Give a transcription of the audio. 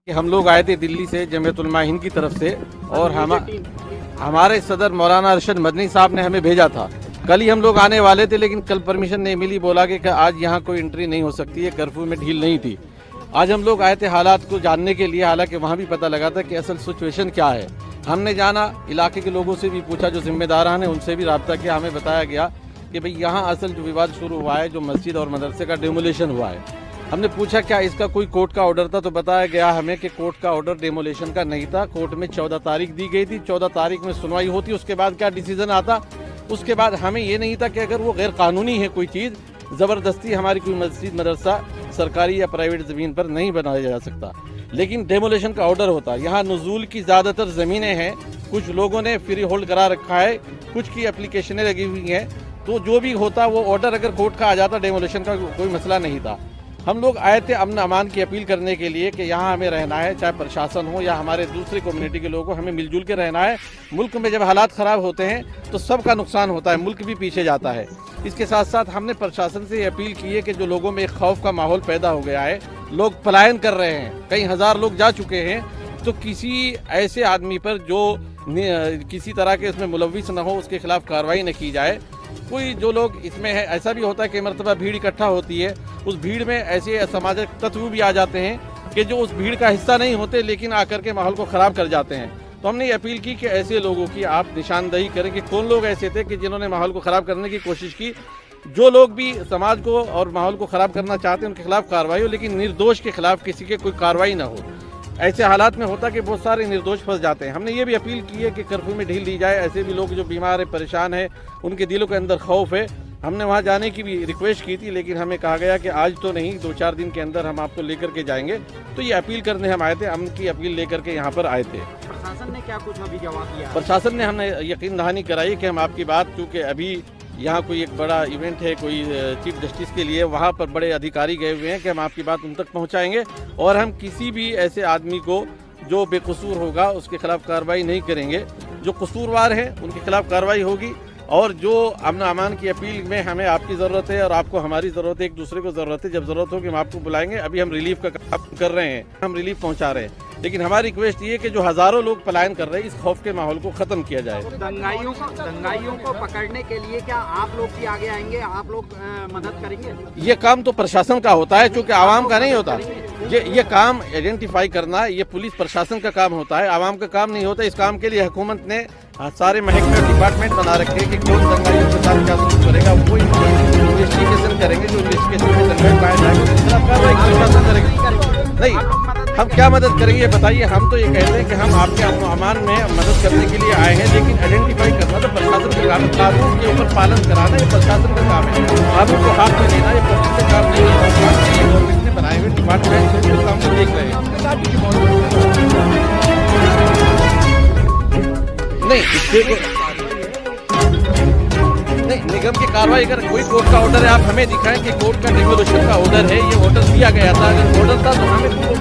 कि हम लोग आए थे दिल्ली से जमीयत उलमा हिंद की तरफ से और हमारे सदर मौलाना अरशद मदनी साहब ने हमें भेजा था। कल ही हम लोग आने वाले थे, लेकिन कल परमिशन नहीं मिली। बोला कि आज यहाँ कोई एंट्री नहीं हो सकती है, कर्फ्यू में ढील नहीं थी। आज हम लोग आए थे हालात को जानने के लिए, हालांकि वहाँ भी पता लगा था कि असल सिचुएशन क्या है। हमने जाना, इलाके के लोगों से भी पूछा, जो जिम्मेदारान हैं उनसे भी रब्ता किया। हमें बताया गया कि भाई यहाँ असल जो विवाद शुरू हुआ है, जो मस्जिद और मदरसे का डेमोलेशन हुआ है। हमने पूछा क्या इसका कोई कोर्ट का ऑर्डर था, तो बताया गया हमें कि कोर्ट का ऑर्डर डेमोलेशन का नहीं था। कोर्ट में 14 तारीख दी गई थी, 14 तारीख में सुनवाई होती, उसके बाद क्या डिसीजन आता। उसके बाद हमें ये नहीं था कि अगर वो गैर कानूनी है कोई चीज़, ज़बरदस्ती हमारी कोई मस्जिद मदरसा सरकारी या प्राइवेट ज़मीन पर नहीं बनाया जा सकता, लेकिन डेमोलेशन का ऑर्डर होता। यहाँ नज़ूल की ज़्यादातर ज़मीनें हैं, कुछ लोगों ने फ्री होल्ड करा रखा है, कुछ की एप्लीकेशनें लगी हुई हैं। तो जो भी होता वो ऑर्डर अगर कोर्ट का आ जाता, डेमोलेशन का कोई मसला नहीं था। हम लोग आए थे अमन अमान की अपील करने के लिए कि यहाँ हमें रहना है, चाहे प्रशासन हो या हमारे दूसरे कम्युनिटी के लोग हो, हमें मिलजुल के रहना है। मुल्क में जब हालात ख़राब होते हैं तो सबका नुकसान होता है, मुल्क भी पीछे जाता है। इसके साथ साथ हमने प्रशासन से अपील की है कि जो लोगों में एक खौफ का माहौल पैदा हो गया है, लोग पलायन कर रहे हैं, कई हज़ार लोग जा चुके हैं, तो किसी ऐसे आदमी पर जो किसी तरह के इसमें मुलविस न हो, उसके खिलाफ कार्रवाई न की जाए। कोई जो लोग इसमें है, ऐसा भी होता है कि मरतबा भीड़ इकट्ठा होती है, उस भीड़ में ऐसे असामाजिक तत्व भी आ जाते हैं कि जो उस भीड़ का हिस्सा नहीं होते, लेकिन आकर के माहौल को ख़राब कर जाते हैं। तो हमने ये अपील की कि ऐसे लोगों की आप निशानदही करें कि कौन लोग ऐसे थे कि जिन्होंने माहौल को ख़राब करने की कोशिश की। जो लोग भी समाज को और माहौल को ख़राब करना चाहते हैं उनके खिलाफ कार्रवाई हो, लेकिन निर्दोष के खिलाफ किसी के कोई कार्रवाई ना हो। ऐसे हालात में होता कि बहुत सारे निर्दोष फंस जाते हैं। हमने ये भी अपील की है कि कर्फ्यू में ढील दी जाए। ऐसे भी लोग जो बीमार है, परेशान है, उनके दिलों के अंदर खौफ है। हमने वहाँ जाने की भी रिक्वेस्ट की थी, लेकिन हमें कहा गया कि आज तो नहीं, 2-4 दिन के अंदर हम आपको लेकर के जाएंगे। तो ये अपील करने हम आए थे, अमन की अपील लेकर के यहाँ पर आए थे। प्रशासन ने क्या कुछ अभी जवाब दिया? प्रशासन ने हमें यकीन दहानी कराई कि हम आपकी बात, चूँकि अभी यहाँ कोई एक बड़ा इवेंट है, कोई चीफ जस्टिस के लिए, वहाँ पर बड़े अधिकारी गए हुए हैं, कि हम आपकी बात उन तक पहुँचाएंगे और हम किसी भी ऐसे आदमी को जो बेकसूर होगा उसके खिलाफ कार्रवाई नहीं करेंगे। जो कसूरवार हैं उनके खिलाफ कार्रवाई होगी। और जो अमन अमान की अपील में हमें आपकी ज़रूरत है और आपको हमारी ज़रूरत है, एक दूसरे को ज़रूरत है, जब ज़रूरत होगी हम आपको बुलाएंगे। अभी हम रिलीफ का काम कर रहे हैं, हम रिलीफ पहुंचा रहे हैं, लेकिन हमारी रिक्वेस्ट ये है कि जो हज़ारों लोग पलायन कर रहे हैं, इस खौफ के माहौल को ख़त्म किया जाए। दंगाइयों को पकड़ने के लिए क्या आप लोग भी आगे आएंगे, आप लोग मदद करेंगे? ये काम तो प्रशासन का होता है, चूँकि आवाम का नहीं होता। ये काम आइडेंटिफाई करना ये पुलिस प्रशासन का काम होता है, आवाम का काम नहीं होता। इस काम के लिए हुकूमत ने सारे महकमे डिपार्टमेंट बना रखे हैं कि कौन दंगाइयों के साथ क्या सलूक करेगा, वो इन्वेस्टिगेशन करेंगे। जो इन्वेस्टिगेशन में दंगाई पाया जाएगा उसके खिलाफ कार्रवाई प्रशासन करेगी। नहीं, हम क्या मदद करेंगे बताइए? हम तो ये कहते हैं कि हम आपके अमान में मदद करने के लिए आए हैं, लेकिन आइडेंटिफाई करना तो प्रशासन का काम है। कानून के ऊपर पालन कराना ये प्रशासन का काम है। कानून को हाथ में लेना ये पब्लिक का काम नहीं है। गवर्नमेंट ने बनाए हुए डिपार्टमेंट से काम को देख रहे हैं। नहीं, निगम की कार्रवाई, अगर कोई कोर्ट का ऑर्डर है आप हमें दिखाएं कि कोर्ट का डेमोलेशन का ऑर्डर है, ये ऑर्डर दिया गया था। अगर ऑर्डर था तो हमें